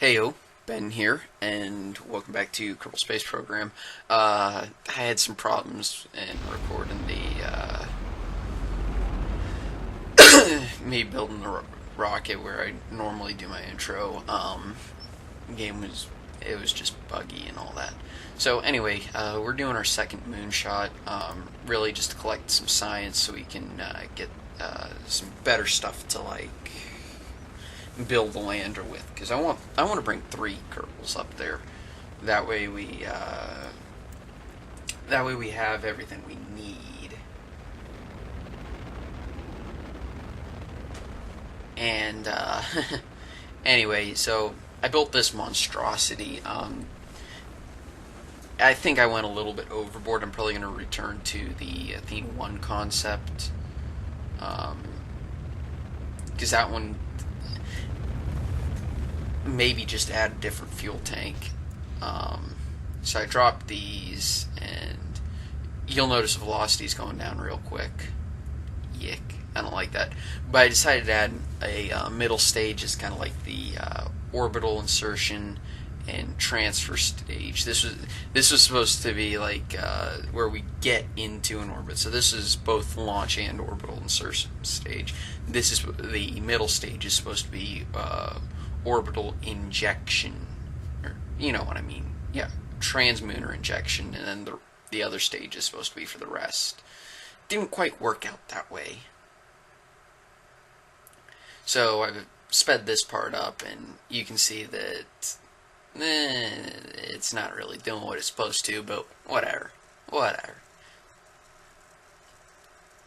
Heyo, Ben here, and welcome back to Kerbal Space Program. I had some problems in recording me building the rocket where I normally do my intro. Game was just buggy and all that. So anyway, we're doing our second moonshot, really just to collect some science so we can get some better stuff to build the lander with, because I want to bring three Kerbals up there. That way we have everything we need. And anyway, so I built this monstrosity. I think I went a little bit overboard. I'm probably going to return to the Athena 1 concept, because that one maybe just add a different fuel tank. So I dropped these, and you'll notice the velocity's going down real quick. Yick. I don't like that. But I decided to add a middle stage as kind of like the orbital insertion and transfer stage. This was supposed to be like where we get into an orbit. So this is both launch and orbital insertion stage. This is the middle stage is supposed to be orbital injection, or you know what I mean? Yeah, transmuter injection, and then the other stage is supposed to be for the rest. Didn't quite work out that way. So I've sped this part up, and you can see that it's not really doing what it's supposed to, but whatever.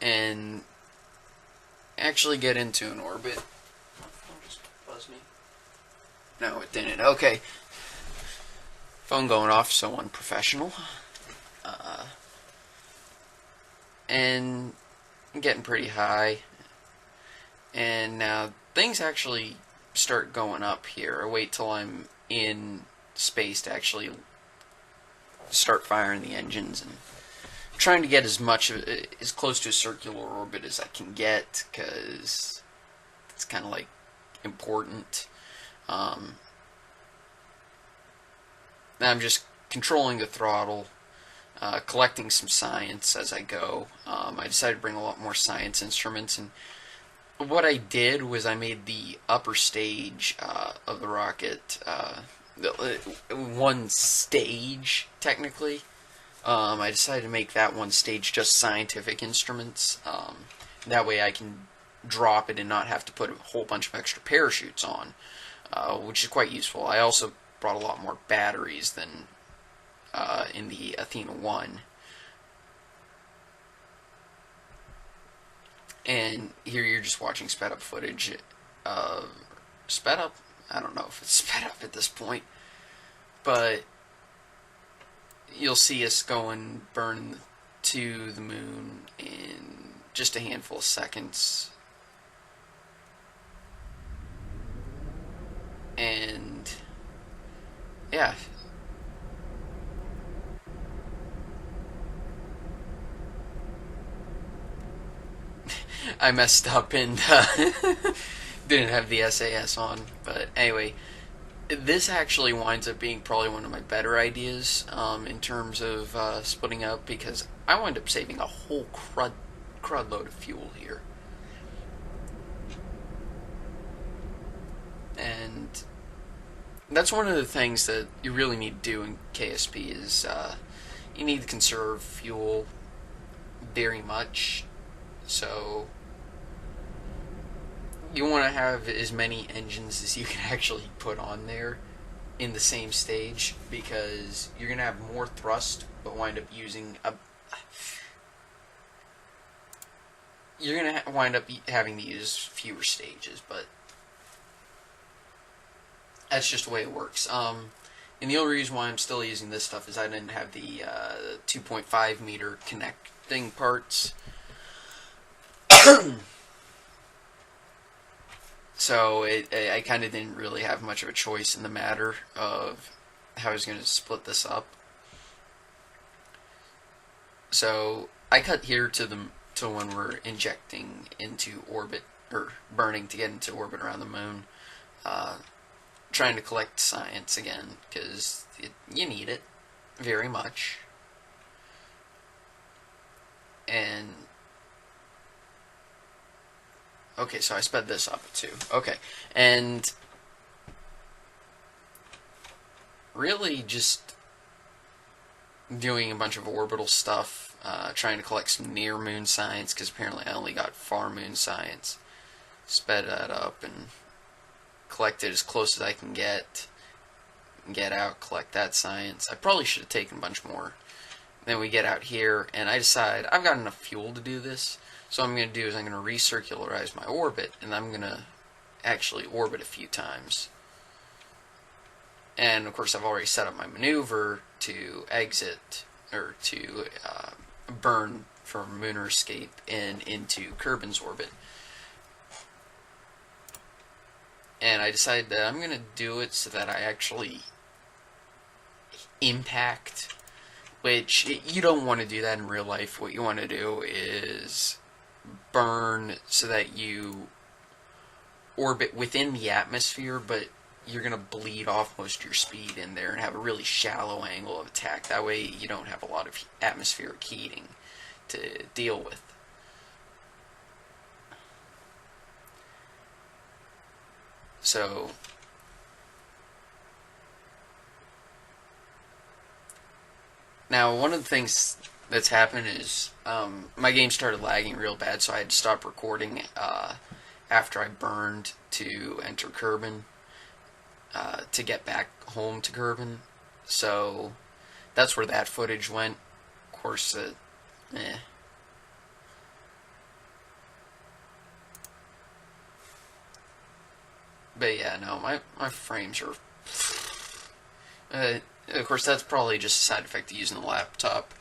And actually get into an orbit. Just buzz me. No, it didn't. Okay. Phone going off, so unprofessional. And getting pretty high. And now things actually start going up here. I wait till I'm in space to actually start firing the engines, and trying to get as close to a circular orbit as I can get, because it's kind of like important. I'm just controlling the throttle, collecting some science as I go. I decided to bring a lot more science instruments, and what I did was I made the upper stage of the rocket one stage, technically. I decided to make that one stage just scientific instruments. That way I can drop it and not have to put a whole bunch of extra parachutes on, which is quite useful. I also brought a lot more batteries than in the Athena 1. And here you're just watching sped up footage of sped up? I don't know if it's sped up at this point, but you'll see us burn to the moon in just a handful of seconds. And yeah. I messed up and didn't have the SAS on. But anyway, this actually winds up being probably one of my better ideas in terms of splitting up, because I wind up saving a whole crud load of fuel here. And that's one of the things that you really need to do in KSP is you need to conserve fuel very much. So you want to have as many engines as you can actually put on there in the same stage, because you're going to have more thrust but wind up using you're going to wind up having to use fewer stages, but that's just the way it works. And the only reason why I'm still using this stuff is I didn't have the 2.5 meter connecting parts. So I kind of didn't really have much of a choice in the matter of how I was going to split this up. So I cut here to when we're injecting into orbit, or burning to get into orbit around the moon. trying to collect science again, because you need it very much. And okay, so I sped this up too. Okay, and really just doing a bunch of orbital stuff, trying to collect some near moon science, because apparently I only got far moon science. Sped that up and collect it as close as I can get out, collect that science. I probably should have taken a bunch more. Then we get out here, and I decide I've got enough fuel to do this, so what I'm going to do is I'm going to recircularize my orbit, and I'm going to actually orbit a few times. And of course I've already set up my maneuver to exit, or to burn from lunar escape and into Kerbin's orbit. And I decided that I'm going to do it so that I actually impact, which you don't want to do that in real life. What you want to do is burn so that you orbit within the atmosphere, but you're going to bleed off most of your speed in there and have a really shallow angle of attack. That way you don't have a lot of atmospheric heating to deal with. So now one of the things that's happened is my game started lagging real bad, so I had to stop recording after I burned to enter Kerbin to get back home to Kerbin. So that's where that footage went. Of course, But yeah, no, my frames are... of course, that's probably just a side effect of using the laptop.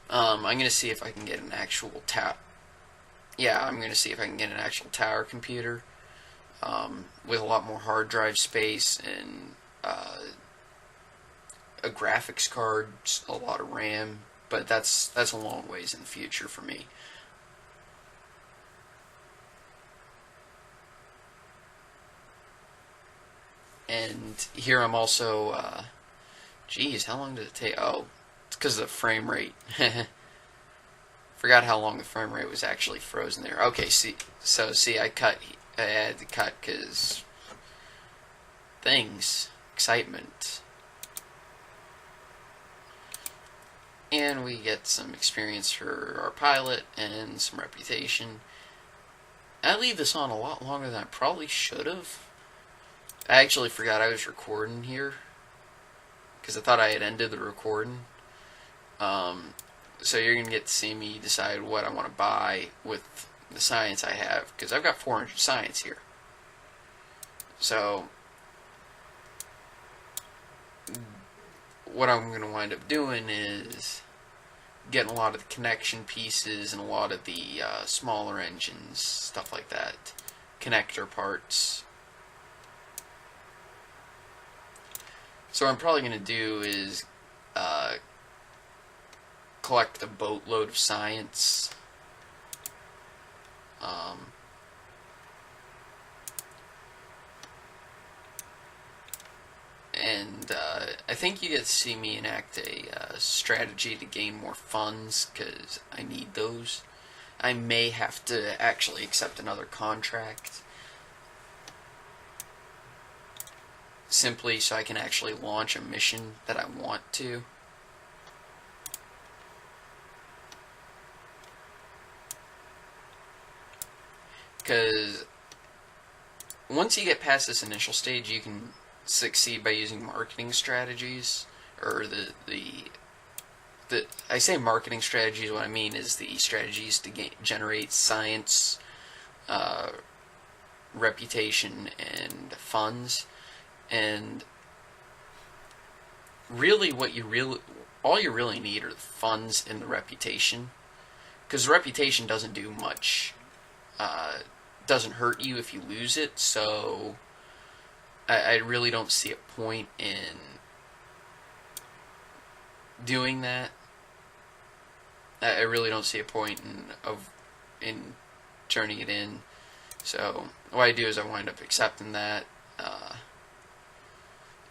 I'm going to see if I can get an actual I'm going to see if I can get an actual tower computer with a lot more hard drive space and a graphics card, a lot of RAM. But that's a long ways in the future for me. And here I'm also, geez, how long did it take? Oh, it's because of the frame rate. Forgot how long the frame rate was actually frozen there. Okay, see, I had to cut because excitement. And we get some experience for our pilot and some reputation. I leave this on a lot longer than I probably should have. I actually forgot I was recording here, because I thought I had ended the recording. So you're going to get to see me decide what I want to buy with the science I have, because I've got 400 science here. So what I'm going to wind up doing is getting a lot of the connection pieces and a lot of the smaller engines, stuff like that, connector parts. So what I'm probably going to do is collect a boatload of science. And I think you get to see me enact a strategy to gain more funds, because I need those. I may have to actually accept another contract, simply so I can actually launch a mission that I want to. Because once you get past this initial stage, you can succeed by using marketing strategies, or I say marketing strategies, what I mean is the strategies to generate science, reputation, and funds. And really all you really need are the funds and the reputation, because the reputation doesn't do much, doesn't hurt you if you lose it, so I really don't see a point in doing that. I really don't see a point in turning it in. So what I do is I wind up accepting that,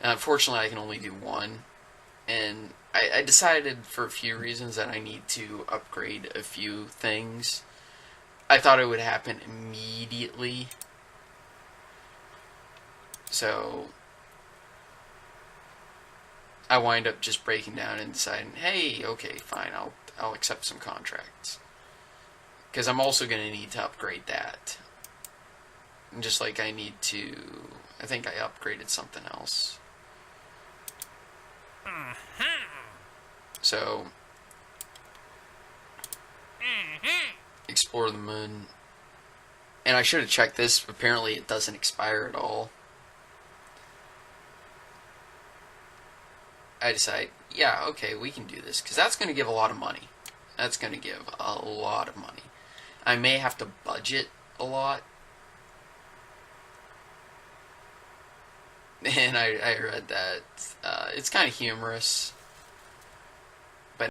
And unfortunately, I can only do one. And I decided for a few reasons that I need to upgrade a few things. I thought it would happen immediately. So I wind up just breaking down and deciding, hey, okay, fine, I'll accept some contracts. Because I'm also going to need to upgrade that. And just like I need to... I think I upgraded something else. So... explore the moon. And I should have checked this. Apparently it doesn't expire at all. I decide, yeah, okay, we can do this. Because that's going to give a lot of money. That's going to give a lot of money. I may have to budget a lot. And I read that it's kind of humorous.